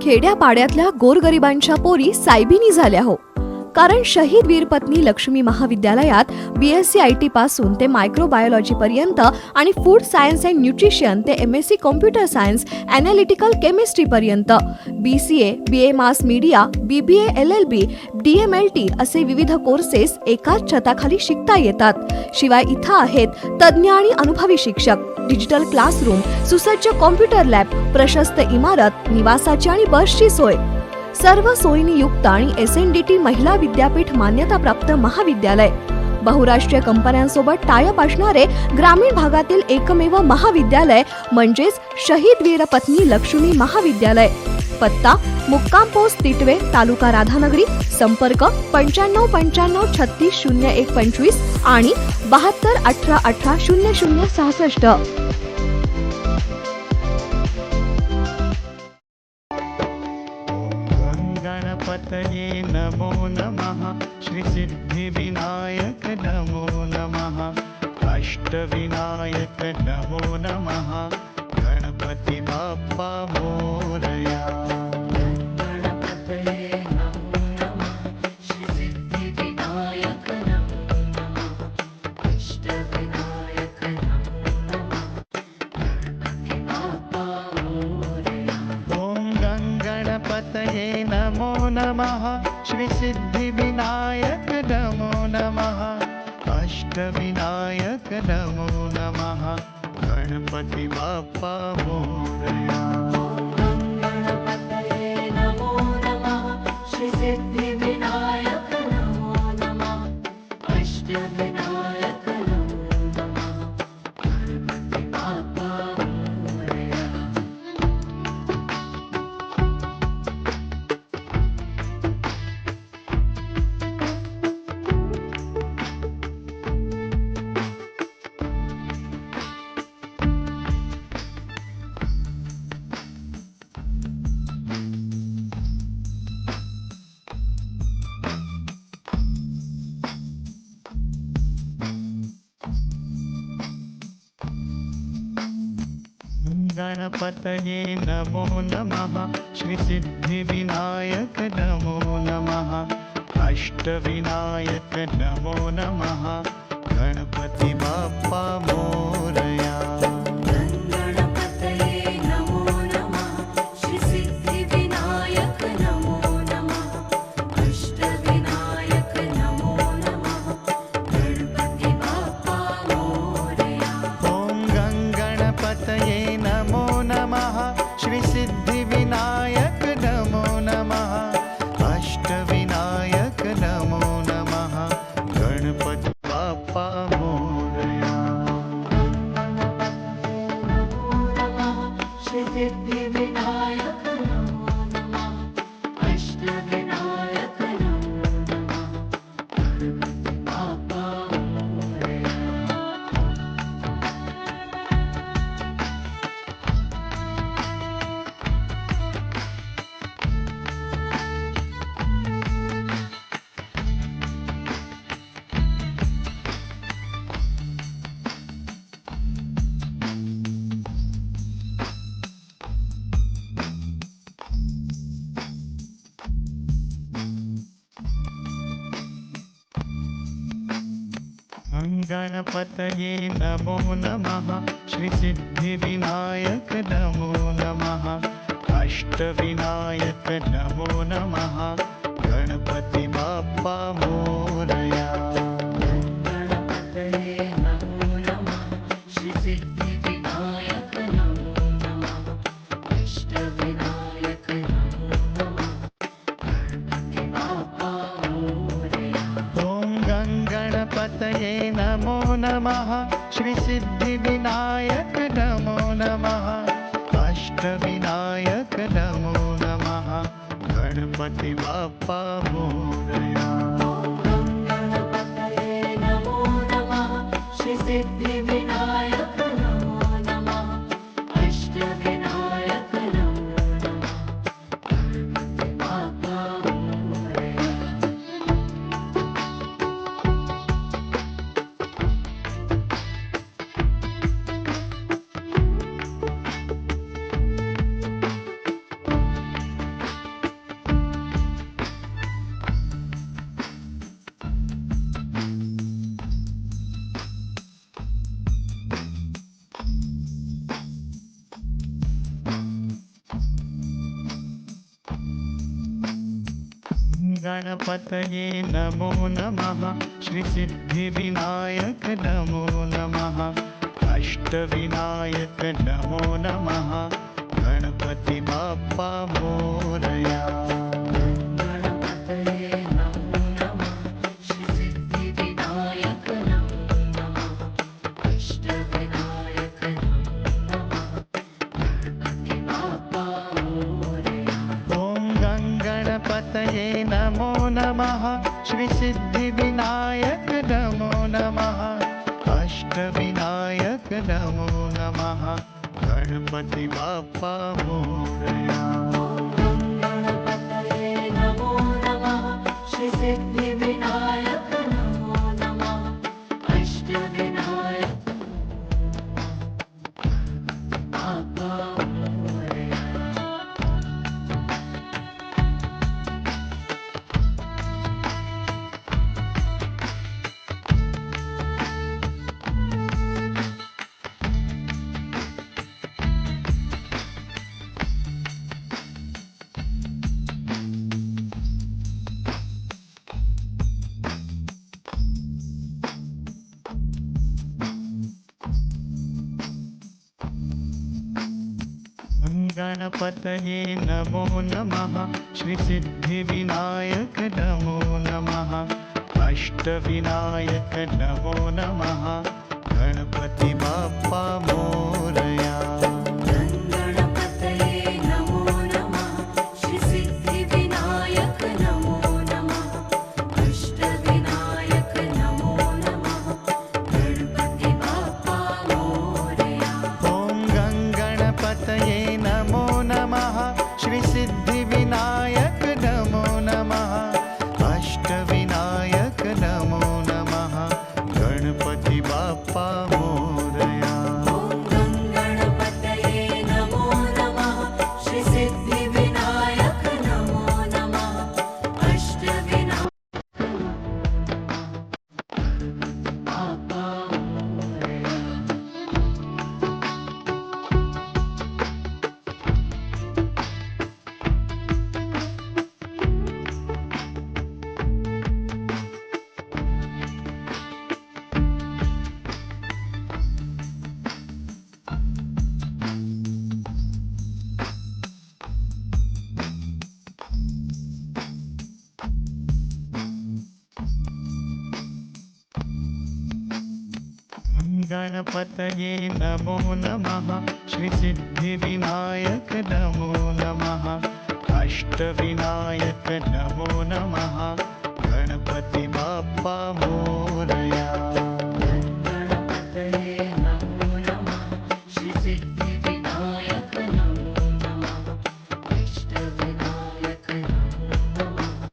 खेड्यापाड्यातल्या गोरगरिबांच्या पोरी सायबिनी झाल्या हो. कारण शहीद वीरपत्नी लक्ष्मी महाविद्यालयात BSc IT पासून ते मायक्रोबायोलॉजी पर्यंत आणि फूड सायन्स अँड न्यूट्रिशन ते MSc computer science analytical chemistry पर्यंत, BCA, BA mass media, BBA LLB, DMLT असे विविध कोर्सेस एकाच छताखाली शिकता येतात. शिवाय इथं आहेत तज्ज्ञ आणि अनुभवी शिक्षक, डिजिटल क्लासरूम, सुसज्ज कॉम्प्युटर लॅब, प्रशस्त इमारत, निवासाची आणि बसची सोय. सर्व सोयींनी युक्त आणि SNDT महिला विद्यापीठ मान्यताप्राप्त महाविद्यालय. बहुराष्ट्रीय कंपन्यांसोबत टायअप असणारे ग्रामीण भागातील एकमेव महाविद्यालय म्हणजेच शहीद वीरपत्नी लक्ष्मी महाविद्यालय. पत्ता मुक्काम पोस्ट तिटवे, तालुका राधानगरी. संपर्क 9595360125 आणि 7218180066. गणपतये नमो नमः, श्री सिद्धिविनायक नमो नमः, अष्टविनायक नमो नमः, गणपति बाप्पा मोरया. गणपतये नमो नमः, श्री सिद्धिविनायक नमो नमः, अष्टविनायक नमो नमः, गणपति बाप्पा मोरया. ओम गणपतये नमो नमः, श्री सिद्धिविनायक नमो नमः, अष्टविनायक नमो नमः, गणपति बाप्पा मोरया. गणपतये नमो नमः, श्री सिद्धिविनायक नमो नमः, अष्टविनायक नमो नमः, गणपति बाप्पा मोरया. गणपतये नमो नमः, श्री सिद्धिविनायक नमो नमः, अष्टविनायक नमो नमः, गणपति बाप्पा मोरया. गणपतये नमो नमः, श्री सिद्धिविनायक नमो नमः, अष्टविनायक नमो नमः, गणपति बाप्पा मोरया. ओम गणपतये नमो नमः, श्री सिद्धिविनायक नमो नमः, अष्टविनायक नमो नमः, गणपति बाप्पा मोरया. श्री सिद्धिविनायक नमो नमः, अष्टविनायक नमो नमः, गणपति बाप्पा मोरया. गणपतये नमो नमः, श्री सिद्धिविनायक नमो नमः, अष्टविनायक नमो नमः, गणपति बाप्पा मोरया. गणपतये नमो नमः, श्री सिद्धिविनायक नमो नमः, अष्टविनायक नमो नमः, गणपति बाप्पा मोरया. ओम गणपतये नमो नमः, श्री सिद्धिविनायक नमो नमः, अष्टविनायक नमो नमः, गणपति बाप्पा मोरया. गणपतये नमो नमः, श्री सिद्धिविनायक नमो नमः, अष्टविनायक नमो नमः, गणपति बाप्पा मोरया. गणपतये नमो नमः श्रीसिद्धिविनायक नमो नमः अष्टविनायक नमो नमः गणपति बाप्पा मोरया गणपतये नमो नमः श्रीसिद्धिविनायक नमो नमः अष्टविनायक नमो नमः ॐ गणपतये नमो नमः श्रीसिद्धिविनायक नमो नमः अष्टविनायक नमो नमः गणपति बाप्पा मोरया गणपतये नमो नमः श्रीसिद्धिविनायक नमो नमः अष्टविनायक बाप्पा मोरया गणपतये नमो नमः श्रीसिद्धिविनायक नमो नमः अष्टविनायक नमो नमः गणपति बाप्पा मोरया गणपतये नमो नमः श्रीसिद्धिविनायक नमो नमः अष्टविनायक नमो नमः गणपति बाप्पा मोरया ॐ गणपतये नमो नमः श्रीसिद्धिविनायक नमो नमः अष्टविनायक नमो नमः गणपति बाप्पा मोरया गणपतये नमो नमः श्रीसिद्धिविनायक नमो नमः अष्टविनायक बाप्पा मोरया गणपतये नमो नमः श्रीसिद्धिविनायक नमो नमः अष्टविनायक नमो नमः गणपति बाप्पा मोरया गणपतये नमो नमः श्रीसिद्धिविनायक नमो नमः अष्टविनायक नमो नमः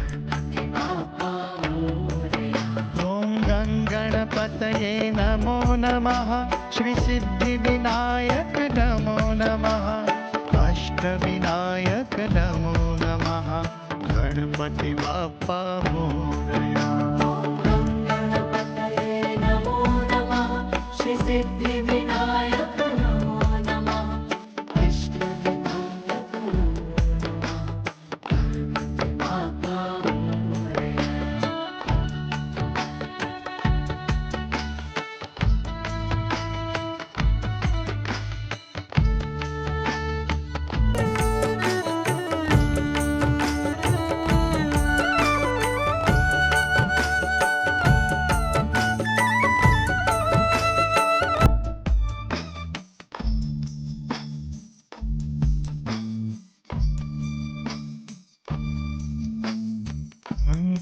गणपति बाप्पा मोरया ॐ गणपतये नमो नमः श्रीसिद्धिविनायक नमो नमः अष्टविनायक नमो नमः गणपति बाप्पा मोरया गणपतये नमो नमः श्रीसिद्धिविनायक नमो नमः अष्टविनायक बाप्पा मोरया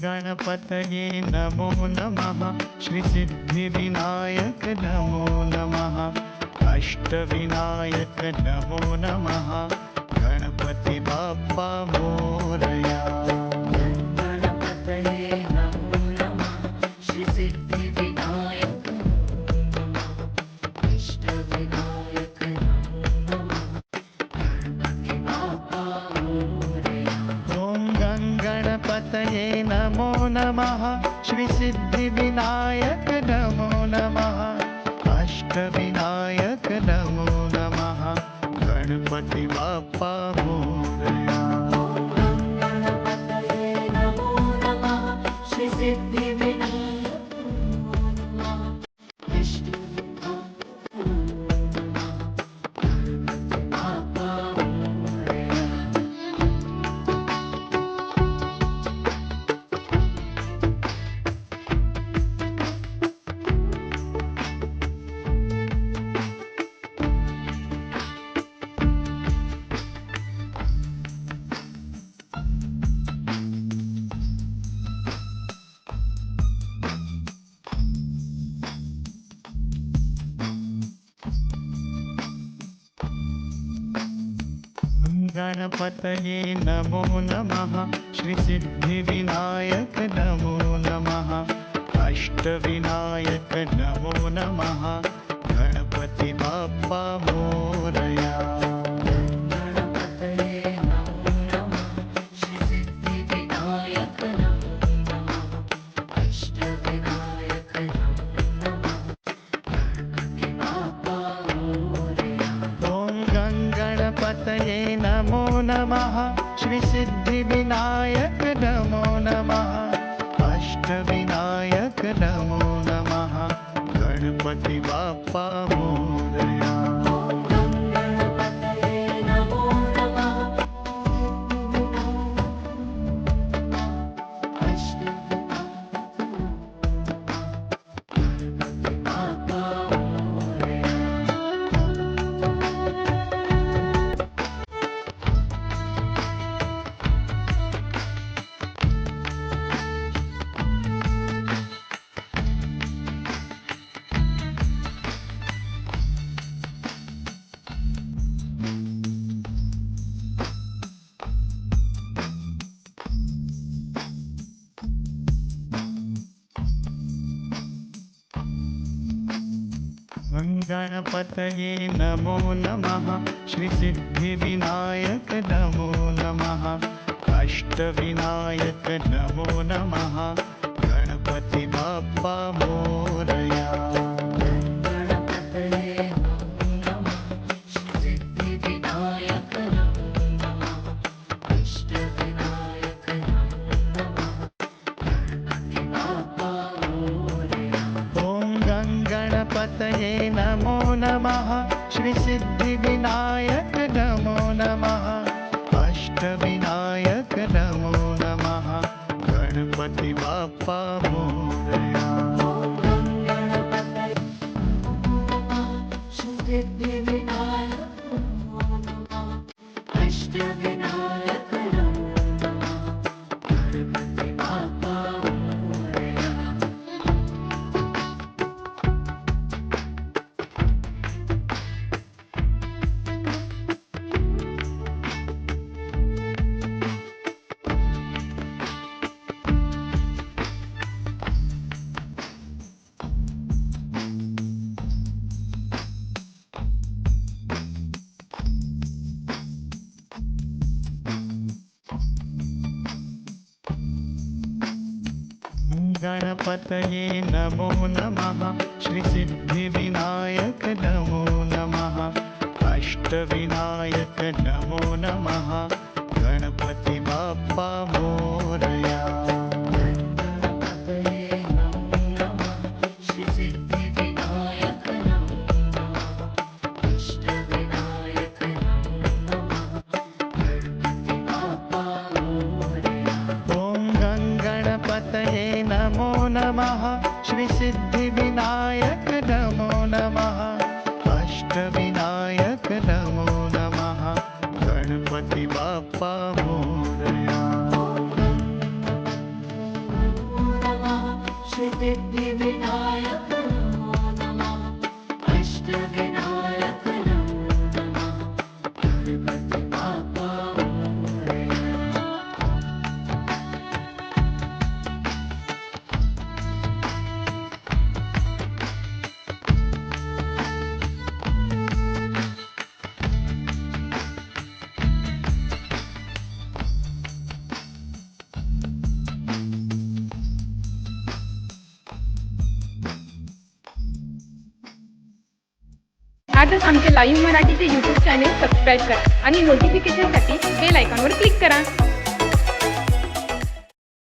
गणपतये नमो नमः श्रीसिद्धिविनायक नमो नमः अष्टविनायक नमो नमः गणपति बाप्पा मोरया गणपतये नमो नमः श्रीसिद्धिविनायक नमो नमः अष्टविनायक नमो नमः गणपति बाप्पा मोरया ॐ गणपतये नमो नमः श्रीसिद्धिविनायक नमो नमः अष्टविनायक नमो नमः गणपति बाप्पा मोरया गणपतये गणपतये नमो नमः श्रीसिद्धिविनायक नमो नमः अष्टविनायक नमो नमः गणपति बाप्पा मोरया ॐ गणपतये नमो नमः श्रीसिद्धिविनायक नमो नमः अष्टविनायक नमो नमः गणपति बाप्पा मोरया गणपतये नमो नमः श्रीसिद्धिविनायक नमो नमः अष्टविनायक नमो नमः गणपति बाप्पा मोरया गणपतये नमो नमः श्रीसिद्धिविनायक नमो नमः अष्टविनायक नमो नमः गणपति बाप्पा मोरया गणपतये नमो नमः श्रीसिद्धिविनायक नमो नमः अष्टविनायक नमो नमः गणपति बाप्पा मोरया गणपतये नमो नमः श्रीसिद्धिविनायक नमो नमः अष्टविनायक नमो नमः गणपति बाप्पा मोरया श्रीसिद्धिविनायक नमो नमः अष्टविनायक नमो नमः गणपति बाप्पा मोरया आजच आमचे लाईव्ह मराठीचे यूट्यूब चॅनेल सबस्क्राईब करा आणि नोटिफिकेशनसाठी बेल आयकॉनवर क्लिक करा.